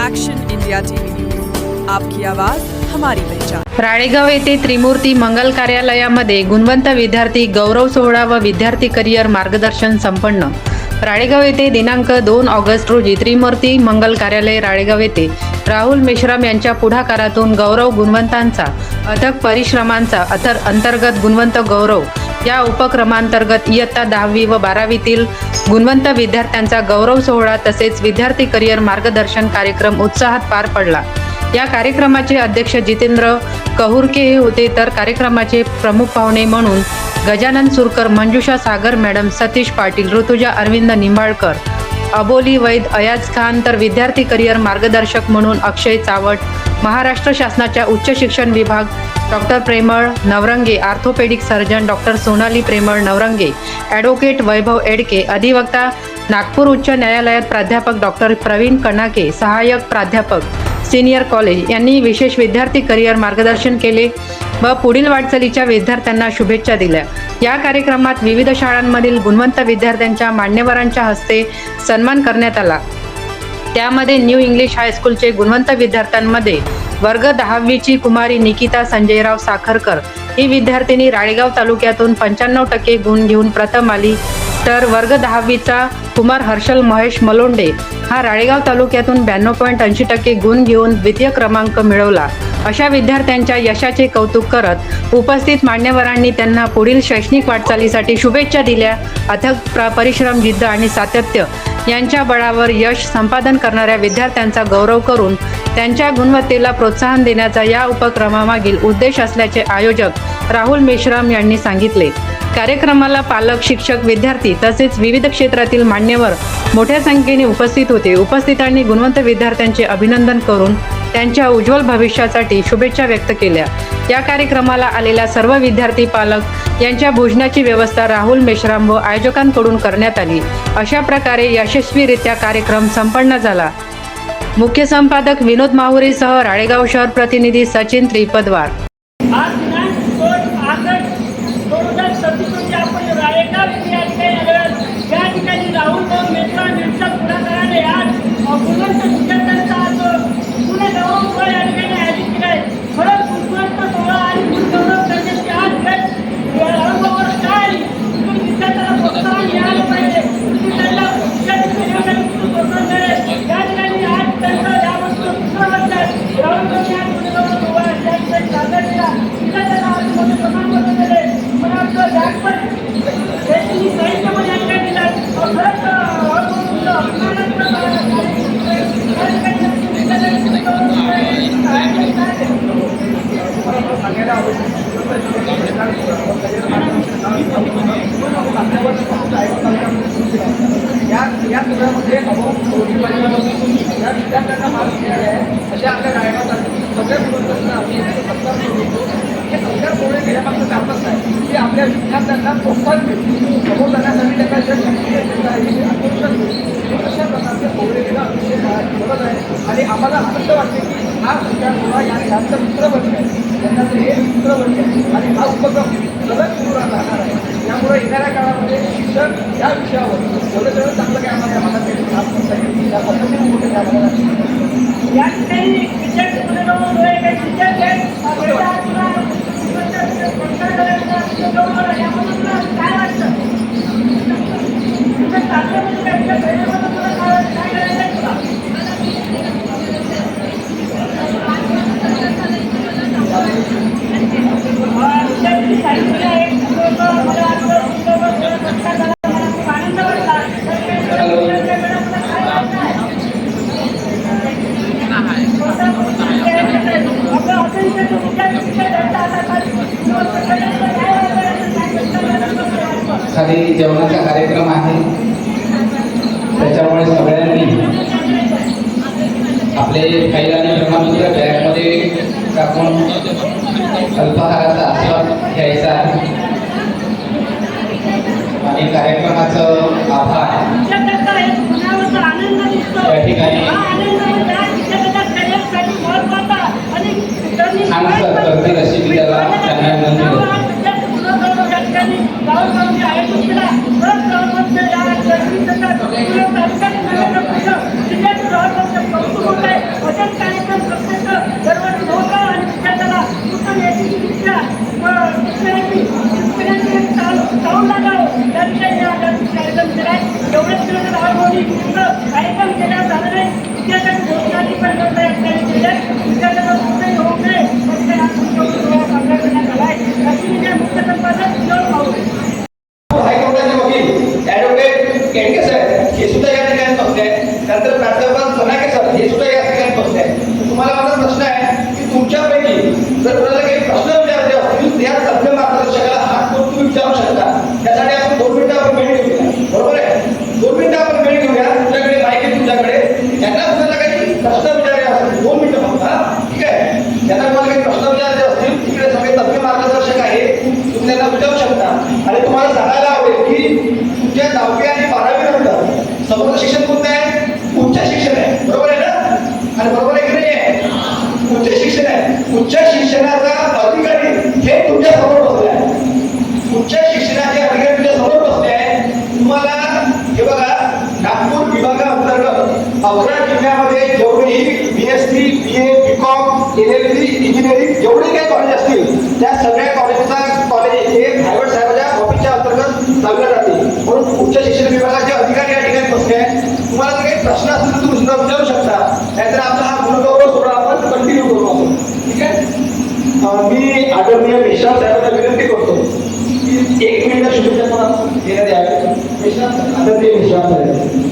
Action India TV news, आपकी आवाज हमारी पहचान। राळेगाव येथे त्रिमूर्ती मंगल कार्यालयामध्ये गुणवंत विद्यार्थी गौरव सोहळा व विद्यार्थी करिअर मार्गदर्शन संपन्न। राळेगाव येथे दिनांक 2 ऑगस्ट रोजी त्रिमूर्ती मंगल कार्यालय राळेगाव येथे राहुल मेश्राम यांच्या पुढाकारातून गौरव गुणवंतांचा अथक परिश्रमांचा अंतर्गत गुणवंत गौरव या उपक्रमांतर्गत इयत्ता 10वी व 12वीतील गुणवंत विद्यार्थ्यांचा गौरव सोहळा तसेच विद्यार्थी करिअर मार्गदर्शन कार्यक्रम उत्साहात पार पडला। या कार्यक्रमाचे अध्यक्ष जितेंद्र कहुरके हे होते, तर कार्यक्रमाचे प्रमुख पाहुणे म्हणून गजानन सुरकर, मंजुषा सागर मॅडम, सतीश पाटील, ऋतुजा अरविंद निंबाळकर, अबोली वैद, अयाज खान, तर विद्यार्थी करिअर मार्गदर्शक म्हणून अक्षय चावट, महाराष्ट्र शासनाच्या उच्च शिक्षण विभाग डॉक्टर प्रेमळ Navrange, orthopaedic surgeon doctor Sonali प्रेमळ नवरंगे, ॲडव्होकेट वैभव एडके, अधिवक्ता नागपूर उच्च न्यायालयात प्राध्यापक डॉक्टर प्रवीण कणाके, सहाय्यक प्राध्यापक सीनियर कॉलेज यांनी विशेष विद्यार्थी करिअर मार्गदर्शन केले व पुढील वाटचालीच्या विद्यार्थ्यांना शुभेच्छा दिल्या। या कार्यक्रमात विविध शाळांमधील गुणवंत विद्यार्थ्यांच्या मान्यवरांच्या हस्ते सन्मान करण्यात आला। त्यामध्ये न्यू इंग्लिश हायस्कूलचे गुणवंत विद्यार्थ्यांमध्ये वर्ग 10वीची कुमारी निकिता संजयराव साखरकर ही विद्यार्थिनी राळेगाव तालुक्यातून 95% गुण घेऊन प्रथम आली, तर वर्ग 10वीचा कुमार हर्षल महेश मलोंडे हा राळेगाव तालुक्यातून 92.80% गुण घेऊन द्वितीय क्रमांक मिळवला। अशा विद्यार्थ्यांच्या यशाचे कौतुक करत उपस्थित मान्यवरांनी त्यांना पुढील शैक्षणिक वाटचालीसाठी शुभेच्छा दिल्या। अथक परिश्रम, जिद्द आणि सातत्य यांच्या बळावर यश संपादन करणाऱ्या विद्यार्थ्यांचा गौरव करून त्यांच्या गुणवत्तेला प्रोत्साहन देण्याचा या उपक्रमामागील उद्देश असल्याचे आयोजक राहुल मेश्राम यांनी सांगितले। कार्यक्रमाला पालक, शिक्षक, विद्यार्थी तसेच विविध क्षेत्रातील मान्यवर मोठ्या संख्येने उपस्थित होते। उपस्थितांनी गुणवंत विद्यार्थ्यांचे अभिनंदन करून त्यांच्या उज्ज्वल भविष्यासाठी शुभेच्छा व्यक्त केल्या। या कार्यक्रमाला आलेल्या सर्व विद्यार्थी, पालक यांच्या भोजनाची व्यवस्था राहुल मेश्राम व आयोजकांकडून करण्यात आली। अशा प्रकारे यशस्वीरित्या कार्यक्रम संपन्न झाला। मुख्य संपादक विनोद माहुरेसह राळेगाव शहर प्रतिनिधी सचिन त्रिपदवार। आज दिनांक 2 ऑगस्ट 2026 रोजी आपण राळेगाव येथे या ठिकाणी राहुल मेश्राम यांच्या पुढाकाराने आज गुणवंत विद्यार्थ्यांचा आज पुणे गौरव सोहळा या ठिकाणी आयोजित केला आहे। खरंच गुणवंत सोहळा आणि गौरव करण्याची आज वेळ अनुभवावर काय विद्यार्थ्यांना प्रोत्साहन मिळालं पाहिजे, त्यांना विद्यार्थी प्रोत्साहन मिळेल या ठिकाणी आज त्यांचा यावरचं दुसरं वर्ष आहे। राहुल या गौरव सोहळा या ठिकाणी साजरा केला, विद्यार्थ्यांना आज मोठे प्रमाणपत्र दिले, मला आपलं जागतिक शैक्षणिक साहित्य पण या ठिकाणी दिलं। खरंच या सगळ्यामध्ये या विद्यार्थ्यांना मार्ग मिळाले आहे। अशा आपल्या राळेगावसाठी सगळ्या मुलांना आम्ही हे सगळ्या सोहळे घेण्यामागचं कारणच आहे की आपल्या विद्यार्थ्यांना प्रोत्साहन मिळते, समोर जाण्यासाठी त्यांना ज्या शक्ती आत्मविश्वास मिळते। अशा प्रकारचे सोहळे घेणं अतिशय गरज आहे आणि आम्हाला आनंद वाटते की हा विचार सोहळा यांचं दुसरं वर्ष आहे, त्यांचं हे दुसरं वर्ष आहे आणि हा उपक्रम सलग सुरू राहणार आहे। त्यामुळे येणाऱ्या काळामध्ये शिक्षण या विषयावर जेवढं चांगलं काय आम्हाला मनात येईल या पद्धतीने मोठे या ठिकाणी विद्यार्थी काय वाटतं खाली जेवणाचा कार्यक्रम आहे, त्याच्यामुळे सगळ्यांनी आपले फाईल आणि प्रमाणपत्र बॅगमध्ये टाकून अल्पाहाराचा आस्वाद घ्यायचा आहे आणि कार्यक्रमाचं आभार या ठिकाणी आन्सर करतील अशी मी त्याला त्यांना विनंती करतो। जिल्ह्यात त्यानंतर प्राध्यापक सोनाके सर हे सुद्धा या ठिकाणी बसले आहेत. तुम्हाला माझा प्रश्न आहे की तुमच्यापैकी जर कोणाला काही प्रश्न विचारायचे असतील त्या तज्ञ मार्गदर्शकाला हात करून तुम्ही विचारू शकता. त्यासाठी आपण 2 मिनिटं आपण वेळ घेऊया. बरोबर आहे, 2 मिनिटं आपण वेळ घेऊया. तुमच्याकडे माहिती आहे, तुमच्याकडे यांना कुणाला काही प्रश्न विचारायचे असतील 2 मिनिटं फक्त. ठीक आहे, त्यांना तुम्हाला काही प्रश्न विचारायचे असतील तिकडे सगळे तज्ञ मार्गदर्शक आहे, तुम्ही त्यांना विचारू शकता. आणि तुम्हाला सांगायला आवडेल की तुमच्या 10वी आणि 12वी नंतर समोरचं शिक्षण कोणतं आहे? उच्च शिक्षण आहे. बरोबर आहे ना? आणि बरोबर आहे की नाही आहे? उच्च शिक्षण आहे. उच्च शिक्षणाचा अधिकारी हे तुमच्या समोर बसले आहे. उच्च शिक्षणाचे अधिकारी तुमच्या समोर बसले आहे. तुम्हाला हे बघा, नागपूर विभागाअंतर्गत 11 जिल्ह्यामध्ये जेवढेही BSc, BA, BCom, LLB, engineering जेवढे काही कॉलेज असतील त्या सगळ्या कॉलेज हे हायवड साहेबांच्या ऑफिसच्या अंतर्गत चालवले जाते. म्हणून उच्च शिक्षण विभागाचे अधिकारी या ठिकाणी बसले आहेत. तुम्हाला जर काही प्रश्न असतील तर तुम्ही सुद्धा विचारू शकता. नाहीतर आपला हा गुणगौरव सोहळा आपण कंटिन्यू करू आपण. ठीक आहे, मी आदरणीय मेश्राम साहेबांना विनंती करतो की 1 मिनिट शुभेच्छा देण्यात यावे. आदरणीय मेश्राम साहेब.